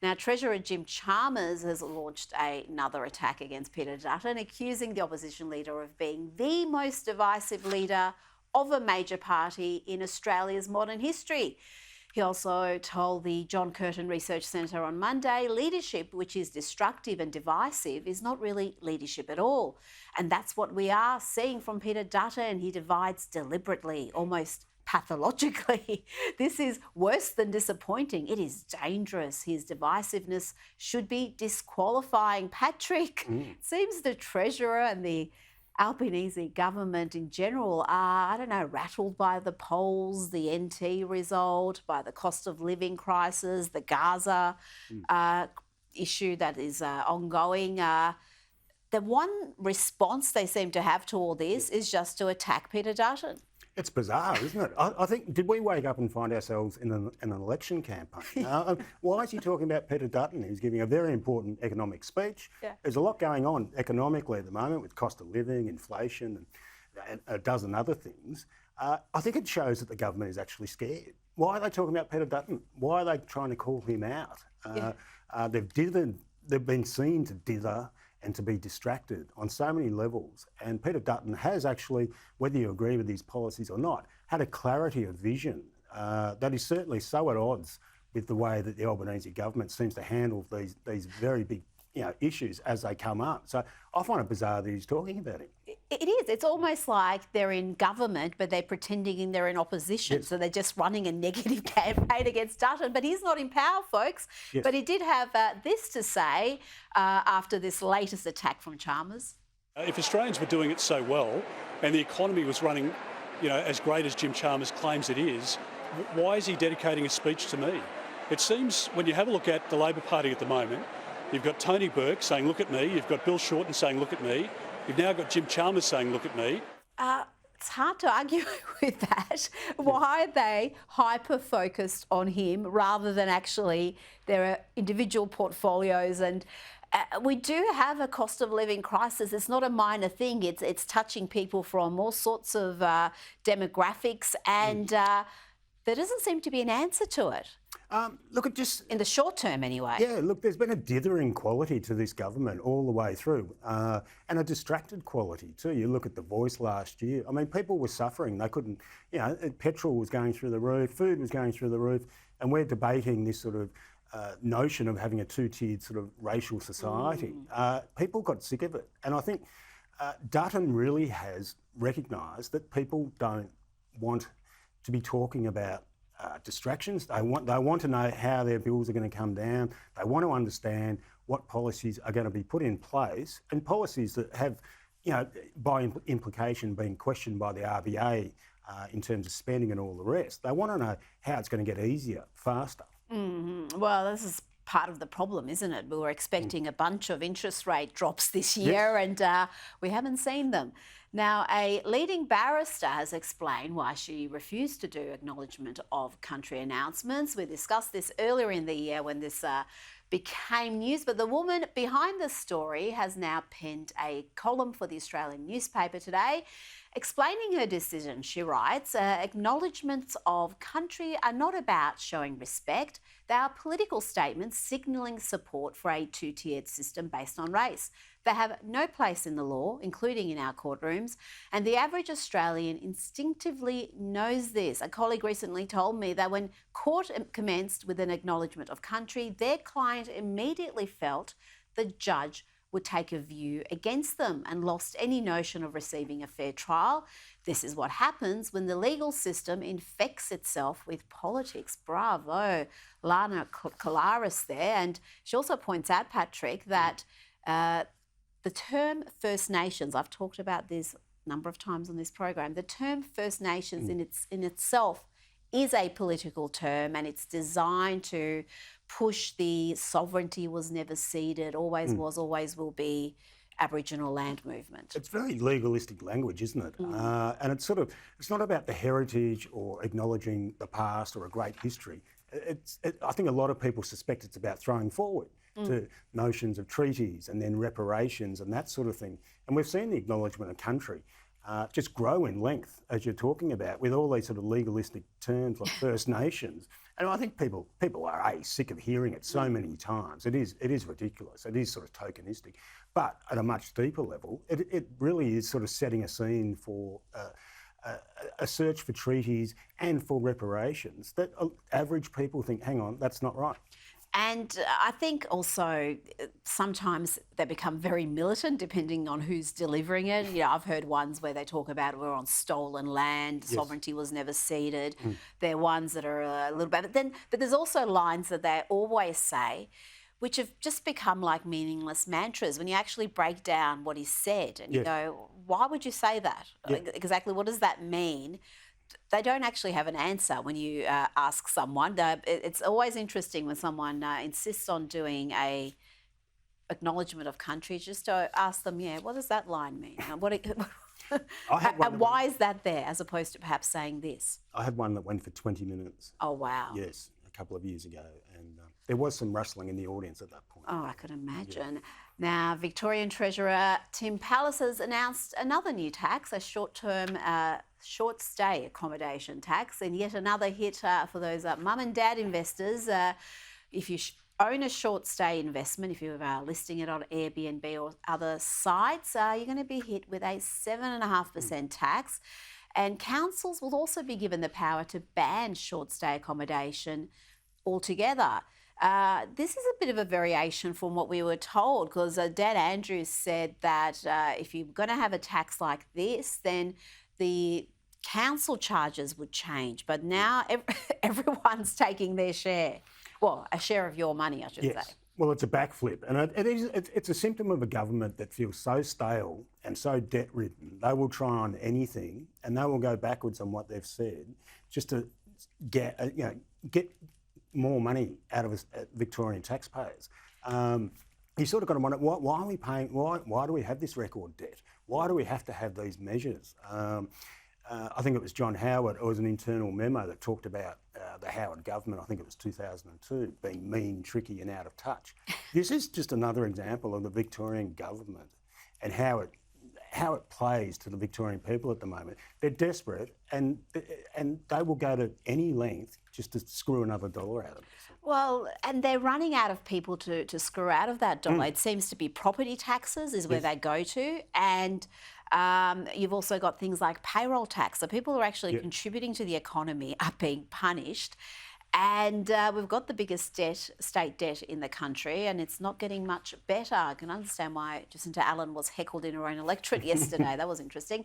Now, Treasurer Jim Chalmers has launched another attack against Peter Dutton, accusing the opposition leader of being the most divisive leader of a major party in Australia's modern history. He also told the John Curtin Research Centre on Monday, leadership which is destructive and divisive is not really leadership at all. And that's what we are seeing from Peter Dutton. He divides deliberately, almost pathologically. This is worse than disappointing. It is dangerous. His divisiveness should be disqualifying. Patrick, it seems the Treasurer and the Albanese government in general are, rattled by the polls, the NT result, by the cost of living crisis, the Gaza issue that is ongoing. The one response they seem to have to all this is just to attack Peter Dutton. It's bizarre, isn't it? I think, did we wake up and find ourselves in an election campaign? Why is he talking about Peter Dutton? He's giving a very important economic speech. Yeah. There's a lot going on economically at the moment with cost of living, inflation, and a dozen other things. I think it shows that the government is actually scared. Why are they talking about Peter Dutton? Why are they trying to call him out? They've been seen to dither and to be distracted on so many levels. And Peter Dutton has actually, whether you agree with these policies or not, had a clarity of vision that is certainly so at odds with the way that the Albanese government seems to handle these very big issues as they come up. So I find it bizarre that he's talking about it. It is. It's almost like they're in government, but they're pretending they're in opposition. Yes. So they're just running a negative campaign against Dutton. But he's not in power, folks. Yes. But he did have this to say after this latest attack from Chalmers. If Australians were doing it so well and the economy was running, as great as Jim Chalmers claims it is, why is he dedicating a speech to me? It seems when you have a look at the Labor Party at the moment, you've got Tony Burke saying, look at me. You've got Bill Shorten saying, look at me. You've now got Jim Chalmers saying, look at me. It's hard to argue with that. Why are they hyper-focused on him rather than actually their individual portfolios? And we do have a cost of living crisis. It's not a minor thing. It's touching people from all sorts of demographics, and there doesn't seem to be an answer to it. Look, it just... in the short term, anyway. Yeah, look, there's been a dithering quality to this government all the way through, and a distracted quality too. You look at The Voice last year. I mean, people were suffering. They couldn't, petrol was going through the roof, food was going through the roof, and we're debating this sort of notion of having a two-tiered sort of racial society. People got sick of it. And I think Dutton really has recognised that people don't want to be talking about distractions. They want to know how their bills are going to come down. They want to understand what policies are going to be put in place, and policies that have, by implication, been questioned by the RBA in terms of spending and all the rest. They want to know how it's going to get easier, faster. Mm-hmm. Well, this is part of the problem, isn't it? We were expecting a bunch of interest rate drops this year, and we haven't seen them. Now, a leading barrister has explained why she refused to do acknowledgement of country announcements. We discussed this earlier in the year when this became news, but the woman behind the story has now penned a column for the Australian newspaper today. Explaining her decision, she writes, acknowledgements of country are not about showing respect. They are political statements signalling support for a two-tiered system based on race. They have no place in the law, including in our courtrooms, and the average Australian instinctively knows this. A colleague recently told me that when court commenced with an acknowledgement of country, their client immediately felt the judge would take a view against them and lost any notion of receiving a fair trial. This is what happens when the legal system infects itself with politics. Bravo, Lana Kalaris there. And she also points out, Patrick, that the term First Nations, I've talked about this a number of times on this program, the term First Nations in itself is a political term, and it's designed to push the sovereignty was never ceded, always was, always will be Aboriginal land movement. It's very legalistic language, isn't it? And it's not about the heritage or acknowledging the past or a great history. I think a lot of people suspect it's about throwing forward to notions of treaties and then reparations and that sort of thing. And we've seen the acknowledgement of country just grow in length, as you're talking about, with all these sort of legalistic terms like First Nations. And I think people are sick of hearing it so many times. It is ridiculous. It is sort of tokenistic, but at a much deeper level, it really is sort of setting a scene for a search for treaties and for reparations that average people think, hang on, that's not right. And I think also sometimes they become very militant depending on who's delivering it. You know, I've heard ones where they talk about we're on stolen land, sovereignty was never ceded. There are ones that are a little bit, but there's also lines that they always say, which have just become like meaningless mantras when you actually break down what he said and you go, why would you say that? Exactly, what does that mean? They don't actually have an answer when you ask someone. It's always interesting when someone insists on doing a acknowledgement of country, just to ask them, what does that line mean? And why is that there, as opposed to perhaps saying this? I had one that went for 20 minutes. Oh, wow. Yes, a couple of years ago. And there was some rustling in the audience at that point. Oh, I could imagine. Now, Victorian Treasurer Tim Pallas has announced another new tax, a short-term short stay accommodation tax, and yet another hit for those mum and dad investors. If you own a short stay investment, if you're listing it on Airbnb or other sites, you're going to be hit with a 7.5% tax. And councils will also be given the power to ban short stay accommodation altogether. This is a bit of a variation from what we were told, because Dan Andrews said that if you're going to have a tax like this, then the council charges would change. But now everyone's taking their share. Well, a share of your money, I should say. Well, it's a backflip, and it's a symptom of a government that feels so stale and so debt-ridden. They will try on anything, and they will go backwards on what they've said just to get more money out of us Victorian taxpayers. You sort of got to wonder, why are we paying? Why do we have this record debt? Why do we have to have these measures? I think it was John Howard, it was an internal memo that talked about the Howard government, I think it was 2002, being mean, tricky and out of touch. This is just another example of the Victorian government and how it plays to the Victorian people at the moment. They're desperate and they will go to any length just to screw another dollar out of it. Well, and they're running out of people to screw out of that dollar. It seems to be property taxes is where they go to, and you've also got things like payroll tax. So people who are actually contributing to the economy are being punished. And we've got the biggest state debt in the country, and it's not getting much better. I can understand why Jacinta Allen was heckled in her own electorate yesterday. That was interesting.